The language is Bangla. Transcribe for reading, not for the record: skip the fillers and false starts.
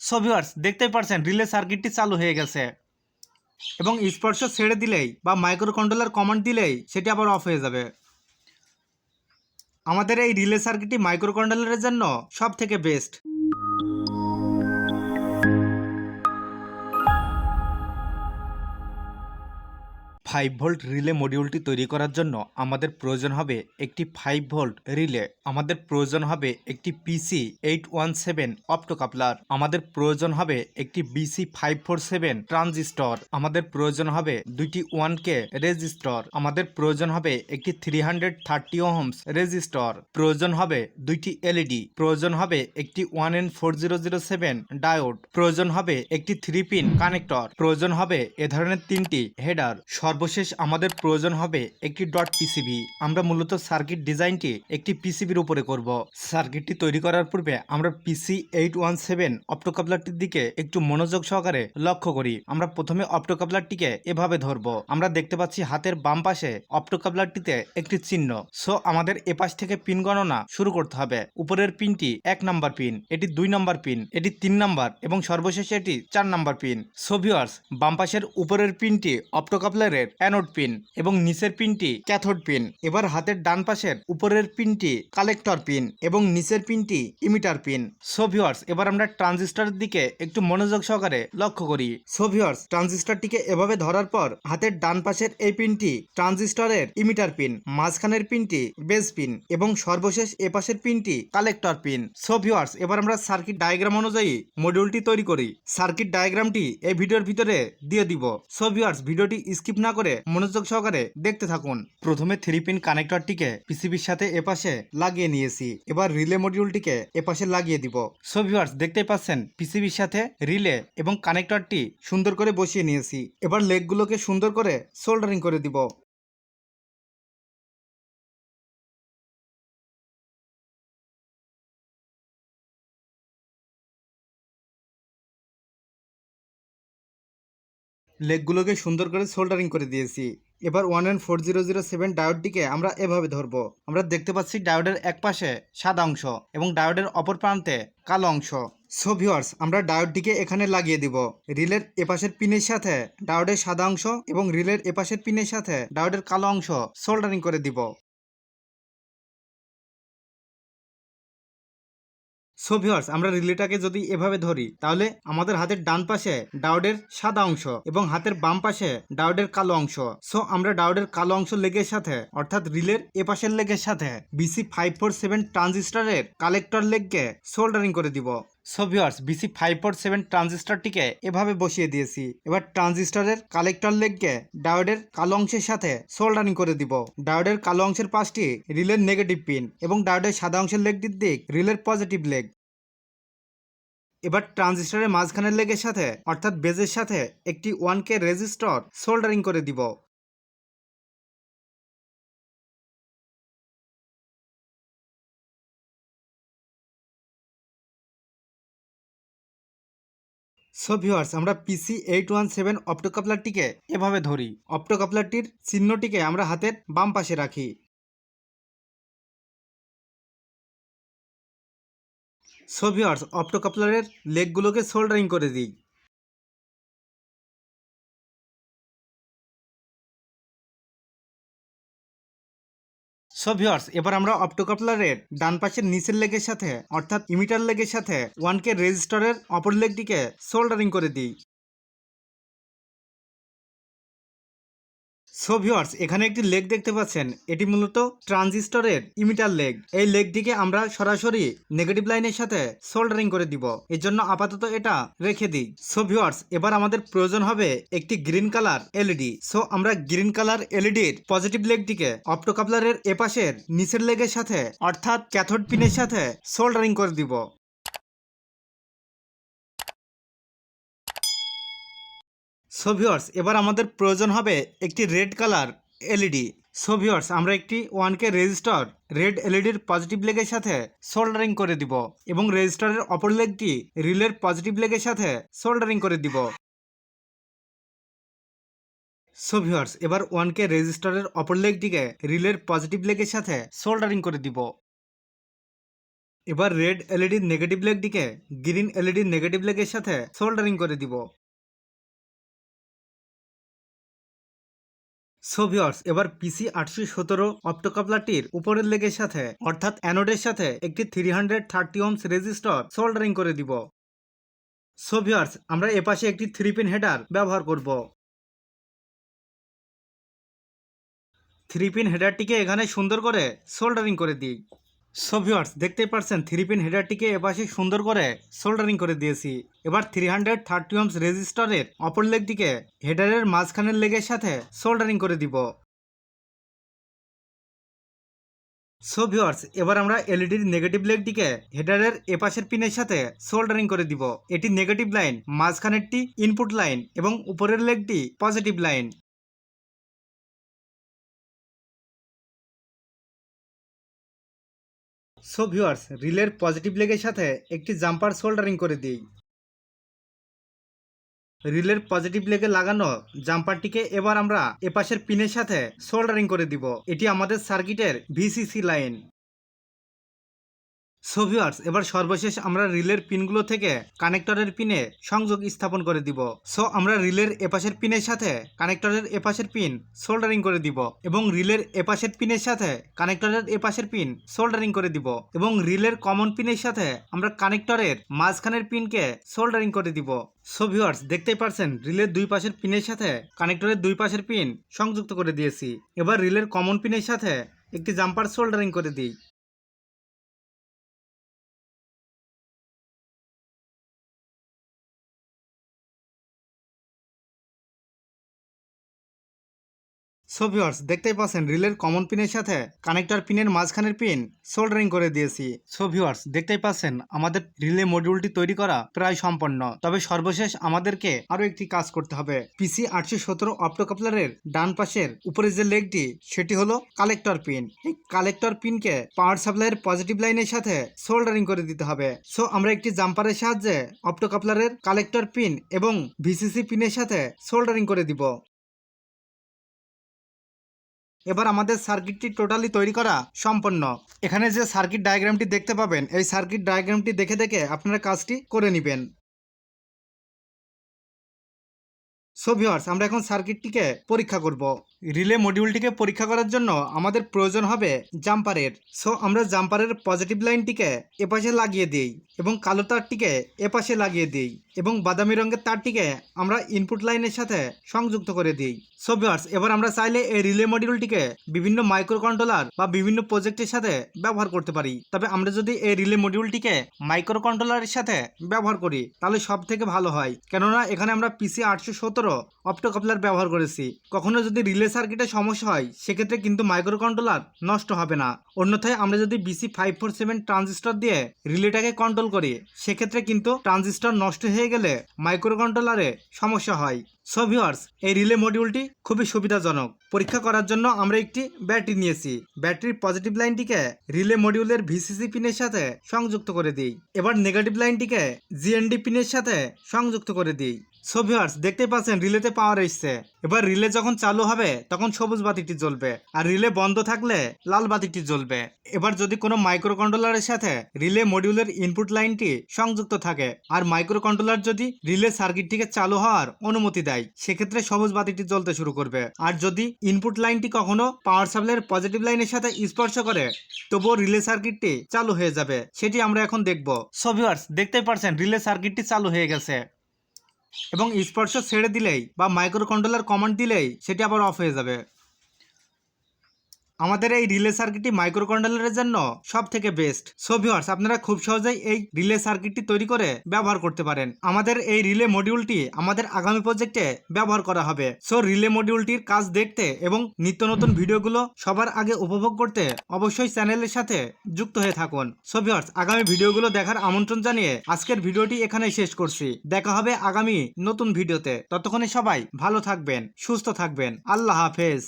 সো ভিউয়ার্স দেখতেই পারছেন রিলে সার্কিটটি চালু হয়ে গেছে এবং স্পর্শ ছেড়ে দিলেই বা মাইক্রো কন্ট্রোলার কমান্ড দিলেই সেটি আবার অফ হয়ে যাবে। আমাদের এই রিলে সার্কিটটি মাইক্রো কন্ট্রোলারের জন্য সব থেকে বেস্ট। 5 ভোল্ট রিলে মডিউলটি তৈরি করার জন্য আমাদের প্রয়োজন হবে একটি 5 ভোল্ট রিলে, আমাদের প্রয়োজন হবে একটি পিসি 817 অপ্টোকাপলার, আমাদের প্রয়োজন হবে একটি বিসি 547 ট্রানজিস্টর, আমাদের প্রয়োজন হবে দুইটি 1K রেজিস্টর, আমাদের প্রয়োজন হবে একটি 330 ওহমস রেজিস্টর, প্রয়োজন হবে দুইটি এলইডি, প্রয়োজন হবে একটি 1N4007 ডায়োড, প্রয়োজন হবে একটি 3 পিন কানেক্টর, প্রয়োজন হবে এ ধরনের 3টি হেডার, সর্বশেষ আমাদের প্রয়োজন হবে একটি ডট পিসিবি। আমরা মূলত সার্কিট ডিজাইনটি একটি পিসিবির উপরে করব। সার্কিটটি তৈরি করার পূর্বে আমরা পিসি 817 অপ্টোকাপলারটির দিকে একটু মনোযোগ সহকারে লক্ষ্য করি। আমরা প্রথমে অপ্টোকাপলারটিকে এভাবে ধরব। আমরা দেখতে পাচ্ছি হাতের বাম পাশে অপ্টোকাপলারটিতে একটি চিহ্ন। সো আমাদের এপাশ থেকে পিন গণনা শুরু করতে হবে। উপরের পিনটি 1 নাম্বার পিন, এটি 2 নাম্বার পিন, এটি 3 নাম্বার এবং সর্বশেষে এটি 4 নাম্বার পিন। সো ভিউয়ার্স, বাম পাশের উপরের পিনটি অপ্টোকাপলারের অ্যানোড পিন এবং নিচের পিনটি ক্যাথোড পিন। এবার হাতের ডান পাশের উপরের পিনটি কালেক্টর পিন এবং নিচের পিনটি ইমিটার পিন। সো ভিউয়ার্স, এবার আমরা ট্রানজিস্টরের দিকে একটু মনোযোগ সহকারে লক্ষ্য করি। সো ভিউয়ার্স, ট্রানজিস্টরটিকে এভাবে ধরার পর হাতের ডান পাশের এই পিনটি ট্রানজিস্টরের ইমিটার পিন, মাঝখানের পিনটি বেস পিন এবং সর্বশেষ এ পাশের পিনটি কালেক্টর পিন। সো ভিউয়ার্স, এবার আমরা সার্কিট ডায়াগ্রাম অনুযায়ী মডিউলটি তৈরি করি। সার্কিট ডায়াগ্রামটি এই ভিডিওর ভিতরে দিয়ে দিব। সো ভিউয়ার্স, ভিডিওটি স্কিপ না করে মনোযোগ সহকারে দেখতে থাকুন। প্রথমে 3 পিন কানেক্টরটিকে পিসিবির সাথে এপাশে লাগিয়ে নিয়েছি। এবার রিলে মডিউলটিকে এপাশে লাগিয়ে দিব। সো ভিউয়ার্স, দেখতেই পাচ্ছেন পিসিবির সাথে রিলে এবং কানেক্টরটি সুন্দর করে বসিয়ে নিয়েছি। এবার লেগগুলোকে সুন্দর করে সোল্ডারিং করে দিব। লেগগুলোকে সুন্দর করে সোল্ডারিং করে দিয়েছি। এবার 1N4007 ডায়োডটিকে আমরা এভাবে ধরবো। আমরা দেখতে পাচ্ছি ডায়োডের এক পাশে সাদা অংশ এবং ডায়োডের অপর প্রান্তে কালো অংশ। সো ভিউয়ার্স, আমরা ডায়োডটিকে এখানে লাগিয়ে দিব। রিলের এপাশের পিনের সাথে ডায়োডের সাদা অংশ এবং রিলের এপাশের পিনের সাথে ডায়োডের কালো অংশ সোল্ডারিং করে দিব। সো ভিউয়ার্স, আমরা রিলেটাকে যদি এভাবে ধরি তাহলে আমাদের হাতের ডান পাশে ডায়োডের সাদা অংশ এবং হাতের বাম পাশে ডায়োডের কালো অংশ। সো আমরা ডায়োডের কালো অংশ লেগের সাথে অর্থাৎ রিলের এপাশের লেগের সাথে বিসি 547 ট্রানজিস্টরের কালেক্টর লেগকে সোল্ডারিং করে দিব। সো ভিউয়ার্স, বিসি 547 ট্রানজিস্টরটিকে এভাবে বসিয়ে দিয়েছি। এবার ট্রানজিস্টরের কালেক্টর লেগকে ডায়োডের কালো অংশের সাথে সোল্ডারিং করে দিব। ডায়োডের কালো অংশের পাশটি রিলের নেগেটিভ পিন এবং ডায়োডের সাদা অংশের লেগটির দিক রিলের পজিটিভ লেগ। এবার ট্রানজিস্টরের মাঝখানের লেগের সাথে অর্থাৎ বেজের সাথে একটি 1K রেজিস্টর সোল্ডারিং করে দিব। সো ভিউয়ার্স, আমরা পিসি 817 অপ্টোকাপলারটিকে এভাবে ধরি। অপ্টোকাপলারটির চিহ্নটিকে আমরা হাতের বাম পাশে রাখি। সো ভিউয়ার্স, অপ্টোকাপলারের লেগগুলোকে সোল্ডারিং করে দিই। সো ভিউয়ার্স, এবার আমরা অপ্টোকাপলারের ডান পাশের নিচের লেগের সাথে অর্থাৎ ইমিটার লেগের সাথে 1K রেজিস্টরের অপর লেগটিকে সোল্ডারিং করে দিই। সো ভিউয়ার্স, এখানে একটি লেগ দেখতে পাচ্ছেন, এটি মূলত ট্রানজিস্টরের ইমিটার লেগ। এই লেগটিকে আমরা সরাসরি নেগেটিভ লাইনের সাথে সোল্ডারিং করে দিব। এর জন্য আপাতত এটা রেখে দিই। সো ভিউয়ার্স, এবার আমাদের প্রয়োজন হবে একটি গ্রিন কালার এলইডি। সো আমরা গ্রিন কালার এলইডির পজিটিভ লেগটিকে অপ্টোকাপলারের এপাশের নিচের লেগের সাথে অর্থাৎ ক্যাথোড পিনের সাথে সোল্ডারিং করে দিব। সো ভিউয়ার্স, এবার আমাদের প্রয়োজন হবে একটি red colour LED. So viewers, আমরা একটি 1K রেজিস্টর রেড এলইডির পজিটিভ লেগের সাথে সোল্ডারিং করে দিব এবং রেজিস্টরের অপর লেগটি রিলের পজিটিভ লেগের সাথে সোল্ডারিং করে দিব। সো ভিউয়ার্স, এবার 1K রেজিস্টরের অপর লেগটিকে রিলের পজিটিভ লেগের সাথে সোল্ডারিং করে দিব। এবার রেড এলইডি নেগেটিভ লেগটিকে গ্রিন এলইডি নেগেটিভ লেগের সাথে সোল্ডারিং করে দিব। সো ভিউয়ার্স, এবার পিসি 817 অপ্টোকাপলারটির উপরের লেগের সাথে অর্থাৎ অ্যানোডের সাথে একটি 330 ওহমস রেজিস্টর সোল্ডারিং করে দিব। সো ভিউয়ার্স, আমরা এপাশে একটি 3 পিন হেডার ব্যবহার করব। 3 পিন হেডারটিকে এখানে সুন্দর করে সোল্ডারিং করে দিই। সো ভিউয়ার্স, দেখতেই পারছেন 3 পিন হেডারটিকে এপাশে সুন্দর করে সোল্ডারিং করে দিয়েছি। এবার 330 ওহমস রেজিস্টরের অপর লেগটিকে হেডারের মাঝখানের লেগের সাথে সোল্ডারিং করে দিব। সো ভিউয়ার্স, এবার আমরা এলইডির নেগেটিভ লেগটিকে হেডারের এপাশের পিনের সাথে সোল্ডারিং করে দিব। এটি নেগেটিভ লাইন, মাঝখানেরটি ইনপুট লাইন এবং উপরের লেগটি পজিটিভ লাইন। সো ভিউয়ার্স, রিলের পজিটিভ লেগের সাথে একটি জাম্পার সোল্ডারিং করে দিই। রিলের পজিটিভ লেগে লাগানো জাম্পারটিকে এবার আমরা এপাশের পিনের সাথে সোল্ডারিং করে দিব। এটি আমাদের সার্কিটের ভিসিসি লাইন। সো ভিউয়ার্স, এবার সর্বশেষ আমরা রিলের পিনগুলো থেকে কানেক্টরের পিনে সংযোগ স্থাপন করে দিব। সো আমরা রিলের এপাশের পিনের সাথে কানেক্টরের এপাশের পিন সোল্ডারিং করে দিব এবং রিলের এপাশের পিনের সাথে কানেক্টরের এপাশের পিন সোল্ডারিং করে দিব এবং রিলের কমন পিনের সাথে আমরা কানেক্টরের মাঝখানের পিনকে সোল্ডারিং করে দিব। সো ভিউয়ার্স, দেখতেই পারছেন রিলের দুই পাশের পিনের সাথে কানেক্টরের দুই পাশের পিন সংযুক্ত করে দিয়েছি। এবার রিলের কমন পিনের সাথে একটি জাম্পার সোল্ডারিং করে দিই। সো ভিউয়ার্স, দেখতেই পাচ্ছেন রিলের কমন পিনের সাথে কানেক্টর পিনের মাঝখানের পিন সোল্ডারিং করে দিয়েছি। সো ভিউয়ার্স, দেখতেই পাচ্ছেন আমাদের রিলে মডিউলটি তৈরি করা প্রায় সম্পন্ন। তবে সর্বশেষ আমাদেরকে আরো একটি কাজ করতে হবে। পিসি 817 অপ্টোকাপলারের ডান পাশের উপরে যে লেগটি সেটি হলো কালেক্টর পিন। এই কালেক্টর পিনকে পাওয়ার সাপ্লাইয়ের পজিটিভ লাইনের সাথে সোল্ডারিং করে দিতে হবে। সো আমরা একটি জাম্পারের সাহায্যে অপ্টোকাপলারের কালেক্টর পিন এবং ভিসিসি পিনের সাথে সোল্ডারিং করে দিব। এবার আমাদের সার্কিটটি টোটালি তৈরি করা সম্পন্ন। এখানে যে সার্কিট ডায়াগ্রামটি দেখতে পাবেন, এই সার্কিট ডায়াগ্রামটি দেখে দেখে আপনারা কাজটি করে নেবেন। সো ভিউয়ার্স, আমরা এখন সার্কিটটিকে পরীক্ষা করব। রিলে মডিউলটিকে পরীক্ষা করার জন্য আমাদের প্রয়োজন হবে জাম্পারের। সো আমরা জাম্পারের পজিটিভ লাইনটিকে এপাশে লাগিয়ে দিই এবং কালো তারটিকে এপাশে লাগিয়ে দিই এবং বাদামি রঙের তারটিকে আমরা ইনপুট লাইনের সাথে সংযুক্ত করে দিই। সো ভিউয়ার্স, এবার আমরা চাইলে এই রিলে মডিউলটিকে বিভিন্ন মাইক্রো কন্ট্রোলার বা বিভিন্ন প্রজেক্টের সাথে ব্যবহার করতে পারি। তবে আমরা যদি এই রিলে মডিউলটিকে মাইক্রো কন্ট্রোলারের সাথে ব্যবহার করি তাহলে সব থেকে ভালো হয়, কেননা এখানে আমরা পিসি 817 অপ্টোকাপলার ব্যবহার করেছি। কখনো যদি রিলে সার্কিটে সমস্যা হয় সেক্ষেত্রে কিন্তু মাইক্রো কন্ট্রোলার নষ্ট হবে না। অন্যথায় আমরা যদি BC 547 ট্রানজিস্টর দিয়ে রিলেটাকে কন্ট্রোল করি সেক্ষেত্রে কিন্তু ট্রানজিস্টর নষ্ট হয়ে গেলে মাইক্রো কন্ট্রোলারে সমস্যা হয়। সো ভিউয়ার্স, এই রিলে মডিউলটি খুবই সুবিধাজনক। পরীক্ষা করার জন্য আমরা একটি ব্যাটারি নিয়েছি। ব্যাটারির পজিটিভ লাইনটিকে রিলে মডিউলের ভিসিসি পিনের সাথে সংযুক্ত করে দিই। এবার নেগেটিভ লাইনটিকে জিএনডি পিনের সাথে সংযুক্ত করে দিই। সো ভিউয়ার্স, দেখতেই পাচ্ছেন রিলেতে পাওয়ার এসছে। এবার রিলে যখন চালু হবে তখন সবুজ বাতিটি জ্বলবে আর রিলে বন্ধ থাকলে লাল বাতিটি জ্বলবে। এবার যদি কোনো মাইক্রো কন্ট্রোলারের সাথে রিলে মডিউলের ইনপুট লাইনটি সংযুক্ত থাকে আর মাইক্রো কন্ট্রোলার যদি রিলে সার্কিটটিকে চালু হওয়ার অনুমতি দেয় সেক্ষেত্রে সবুজ বাতিটি জ্বলতে শুরু করবে। আর যদি ইনপুট লাইনটি কখনো পাওয়ার সাপ্লাইয়ের পজিটিভ লাইনের সাথে স্পর্শ করে তবুও রিলে সার্কিটটি চালু হয়ে যাবে। সেটি আমরা এখন দেখব। সো ভিউয়ার্স, দেখতেই পারছেন রিলে সার্কিটটি চালু হয়ে গেছে এবং স্পর্শ ছেড়ে দিলেই বা মাইক্রো কন্ট্রোলার কমান্ড দিলেই সেটি আবার অফ হয়ে যাবে। আমাদের এই রিলে সার্কিটটি মাইক্রো কন্ট্রোলারের জন্য সব থেকে বেস্ট। সো ভিউয়ার্স, আপনারা খুব সহজেই এই রিলে সার্কিটটি তৈরি করে ব্যবহার করতে পারেন। আমাদের এই রিলে মডিউলটি আমাদের আগামী প্রজেক্টে ব্যবহার করা হবে। সো রিলে মডিউলটির কাজ দেখতে এবং নিত্য নতুন ভিডিওগুলো সবার আগে উপভোগ করতে অবশ্যই চ্যানেলের সাথে যুক্ত হয়ে থাকুন। সো ভিউয়ার্স, আগামী ভিডিওগুলো দেখার আমন্ত্রণ জানিয়ে আজকের ভিডিওটি এখানেই শেষ করছি। দেখা হবে আগামী নতুন ভিডিওতে। ততক্ষণে সবাই ভালো থাকবেন, সুস্থ থাকবেন। আল্লাহ হাফেজ।